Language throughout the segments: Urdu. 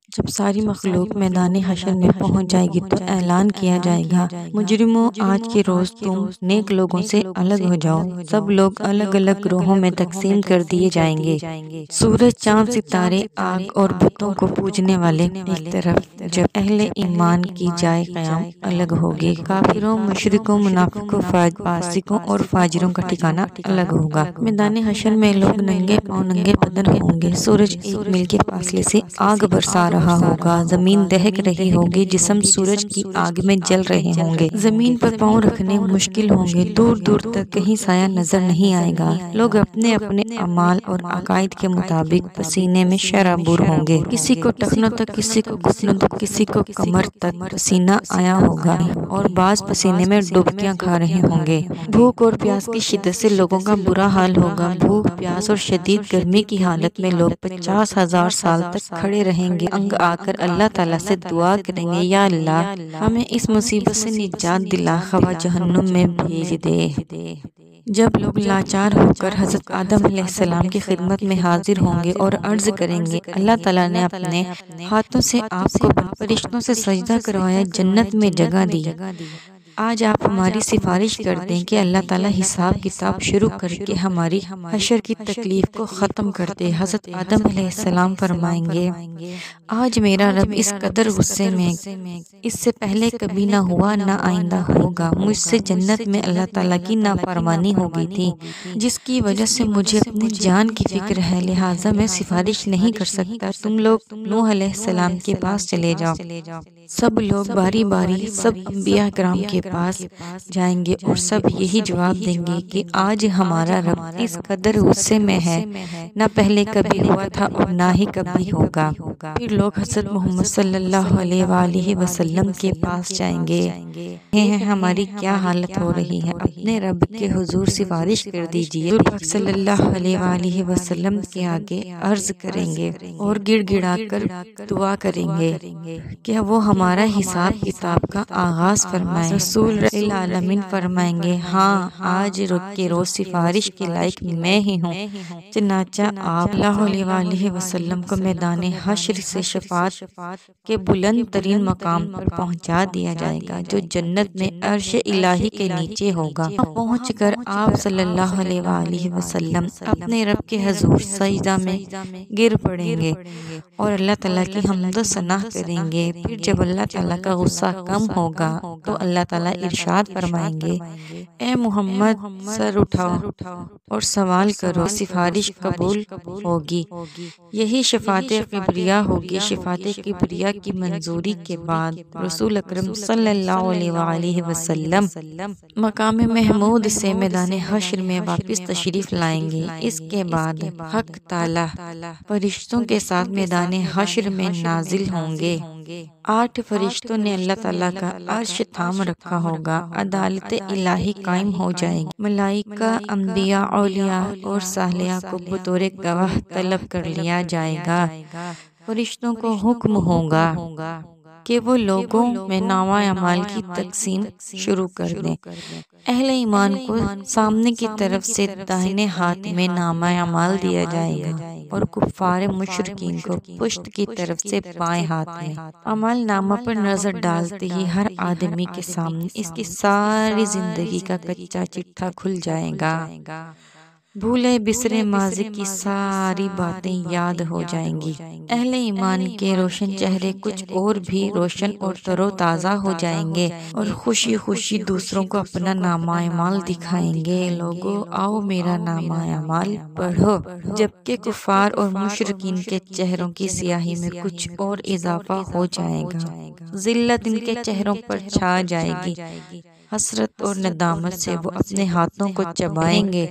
جب ساری مخلوق میدان حشر میں پہنچ جائے گی تو اعلان کیا جائے گا، مجرموں آج کے روز تم نیک لوگوں سے الگ ہو جاؤ۔ سب لوگ الگ الگ گروہوں میں تقسیم کر دیے جائیں گے، سورج، چاند، ستارے، آگ اور بتوں کو پوجنے والے ایک طرف، جب اہل ایمان کی جائے قیام الگ ہوگی۔ کافروں، مشرکوں، منافقوں، فاسقوں اور فاجروں کا ٹھکانہ الگ ہوگا۔ میدان حشر میں لوگ ننگے پاؤں ننگے بدن ہوں گے۔ سورج 1 میل کے فاصلے سے آگ برسا رہا ہوگا، زمین دہک رہی ہوگی، جسم سورج کی آگ میں جل رہے ہوں گے، زمین پر پاؤں رکھنے مشکل ہوں گے، دور دور تک کہیں سایہ نظر نہیں آئے گا۔ لوگ اپنے اپنے اعمال اور عقائد کے مطابق پسینے میں شرابور ہوں گے، کسی کو ٹخنوں تک، کسی کو گھٹنوں تک، کسی کو کمر تک پسینہ آیا ہوگا اور بعض پسینے میں ڈبکیاں کھا رہے ہوں گے۔ بھوک اور پیاس کی شدت سے لوگوں کا برا حال ہوگا۔ بھوک، پیاس اور شدید گرمی کی حالت میں لوگ 50,000 سال تک کھڑے رہیں گے، انگ آ کر اللہ تعالیٰ سے دعا کریں گے، یا اللہ ہمیں اس مصیبت سے نجات دلا، خواہ جہنم میں بھیج دے۔ جب لوگ لاچار ہو کر حضرت آدم علیہ السلام کی خدمت میں حاضر ہوں گے اور عرض کریں گے، اللہ تعالیٰ نے اپنے ہاتھوں سے آپ کو فرشتوں سے سجدہ کروایا، جنت میں جگہ دی، آج آپ ہماری سفارش کر دیں کہ اللہ تعالیٰ حساب کتاب شروع کر کے ہماری حشر کی تکلیف کو ختم کر دے۔ حضرت آدم علیہ السلام فرمائیں گے، آج میرا رب اس قدر غصے میں، اس سے پہلے کبھی نہ ہوا نہ آئندہ ہوگا، مجھ سے جنت میں اللہ تعالیٰ کی نافرمانی ہو گئی تھی، جس کی وجہ سے مجھے اپنی جان کی فکر ہے، لہٰذا میں سفارش نہیں کر سکتا، تم لوگ نوح علیہ السلام کے پاس چلے جاؤ۔ سب لوگ باری باری سب انبیاء کرام کے پاس جائیں گے اور سب یہی جواب دیں گے کہ آج ہمارا رب اس قدر غصے میں ہے، نہ پہلے کبھی ہوا تھا اور نہ ہی کبھی ہوگا۔ پھر لوگ حضرت محمد صلی اللہ علیہ وآلہ وسلم کے پاس جائیں گے، ہماری کیا حالت ہو رہی ہے، اپنے رب کے حضور سفارش کر دیجئے۔ حضور پاک صلی اللہ علیہ وآلہ وسلم کے آگے عرض کریں گے اور گڑ گڑا کر دعا کریں گے کہ وہ ہمارا حساب کتاب کا آغاز فرمائیں۔ رسول العالمین فرمائیں گے، ہاں آج کے روز سفارش کے لائق میں ہی ہوں، چنانچہ آپ صلی اللہ علیہ وآلہ وسلم کو میدان حشر سے شفاعت کے بلند ترین مقام پر پہنچا دیا جائے گا، جو جنت میں عرش الہی کے نیچے ہوگا۔ پہنچ کر آپ صلی اللہ علیہ وآلہ وسلم اپنے رب کے حضور سجدہ میں گر پڑیں گے اور اللہ تعالیٰ کی حمد و ثنا کریں گے۔ پھر جب اللہ تعالیٰ کا غصہ کم ہوگا تو اللہ تعالیٰ ارشاد فرمائیں گے، اے محمد سر اٹھاؤ اور سوال کرو، سفارش قبول ہوگی۔ یہی شفاعت کبریٰ ہوگی۔ شفاعت کبریٰ کی منظوری کے بعد رسول اکرم صلی اللہ علیہ وآلہ وسلم مقام محمود سے میدان حشر میں واپس تشریف لائیں گے۔ اس کے بعد حق تعالیٰ فرشتوں کے ساتھ میدان حشر میں نازل ہوں گے۔ 8 فرشتوں نے اللہ تعالیٰ کا عرش تھام رکھا ہوگا، عدالت الہی قائم ہو جائے گی، ملائکہ، انبیاء، اولیاء اور صالحین کو بطور گواہ طلب کر لیا جائے گا۔ فرشتوں کو حکم ہوگا کہ وہ لوگوں میں نامہ اعمال کی تقسیم شروع کر دیں۔ اہل ایمان کو سامنے کی طرف سے داہنے ہاتھ میں نامہ اعمال دیا جائے گا اور کفار مشرکین کو پشت کی طرف سے بائیں ہاتھ میں۔ اعمال نامہ پر نظر ڈالتے ہی ہر آدمی کے سامنے اس کی ساری زندگی کا کچا چٹھا کھل جائے گا۔ بھولے بسرے ماضی کی ساری باتیں یاد ہو جائیں گی۔ اہل ایمان کے روشن چہرے کچھ اور بھی روشن اور تر و تازہ ہو جائیں گے اور خوشی خوشی دوسروں کو اپنا نامہ اعمال دکھائیں گے، لوگو آؤ میرا نامہ اعمال پڑھو۔ جبکہ کفار اور مشرکین کے چہروں کی سیاہی میں کچھ اور اضافہ ہو جائے گا، ذلت ان کے چہروں پر چھا جائے گی، حسرت اور ندامت سے وہ اپنے ہاتھوں کو چبائیں گے۔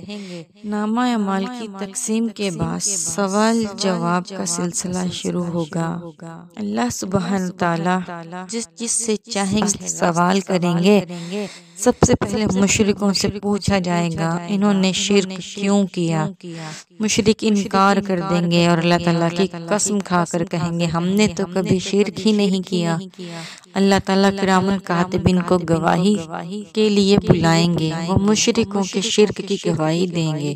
نامہ اعمال کی تقسیم کے بعد سوال جواب کا سلسلہ شروع ہوگا۔ اللہ سبحانہ تعالیٰ جس سے چاہیں گے سوال کریں گے، سب سے پہلے مشرکوں سے پوچھا جائے گا انہوں نے شرک کیوں کیا؟ مشرک انکار کر دیں گے اور اللہ تعالیٰ کی قسم کھا کر کہیں گے ہم نے تو کبھی شرک ہی نہیں کیا۔ اللہ تعالیٰ کرامن کاتبین کو گواہی کے لیے بلائیں گے، وہ مشرکوں کے شرک کی گواہی دیں گے،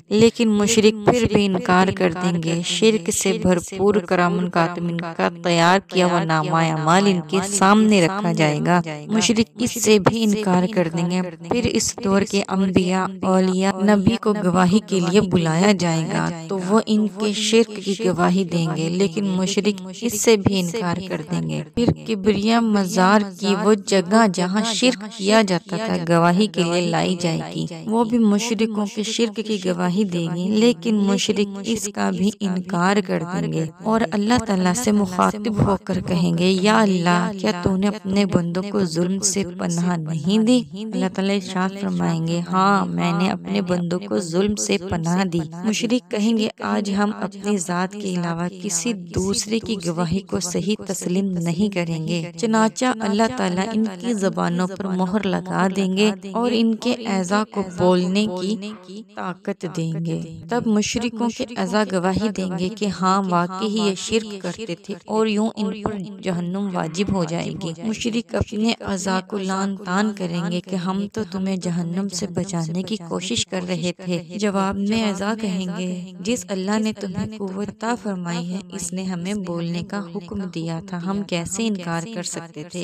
لیکن مشرک پھر بھی انکار کر دیں گے۔ شرک سے بھرپور کرامن کاتبین کا تیار کیا ہوا نامہ اعمال ان کے سامنے رکھا جائے گا۔ مشرک اس سے بھی انکار کر دیں گے، پھر اس دور کے انبیاء، اولیاء، نبی کو گواہی کے لیے بلایا جائے گا تو وہ ان کے شرک کی گواہی دیں گے، لیکن مشرک اس سے بھی انکار کر دیں گے۔ پھر کبریا مزار کی وہ جگہ جہاں شرک کیا جاتا تھا گواہی کے لیے لائی جائے گی، وہ بھی مشرکوں کے شرک کی گواہی دے گی، لیکن مشرک اس کا بھی انکار کر دیں گے اور اللہ تعالیٰ سے مخاطب ہو کر کہیں گے یا اللہ کیا تو نے اپنے بندوں کو ظلم سے پناہ نہیں دی؟ اللہ تعالیٰ ارشاد فرمائیں گے ہاں میں نے اپنے بندوں کو ظلم سے پناہ دی۔ مشرک کہیں گے آج ہم اپنی ذات کے علاوہ کسی دوسرے کی گواہی کو صحیح تسلیم نہیں کریں گے، چنانچہ اللہ تعالیٰ ان کی زبانوں پر مہر لگا دیں گے اور ان کے اعضاء کو بولنے کی طاقت دیں گے۔ تب مشرکوں کے اعضاء گواہی دیں گے کہ ہاں واقعی یہ شرک کرتے تھے اور یوں ان پر جہنم واجب ہو جائے گی۔ مشرک اپنے اعضاء کو لعن طعن کریں گے کہ ہم تو تمہیں جہنم سے بچانے کی کوشش کر رہے تھے۔ جواب میں اعضاء کہیں گے جس اللہ نے تمہیں قوت عطا فرمائی ہے اس نے ہمیں بولنے کا حکم دیا تھا، ہم کیسے انکار کر سکتے تھے؟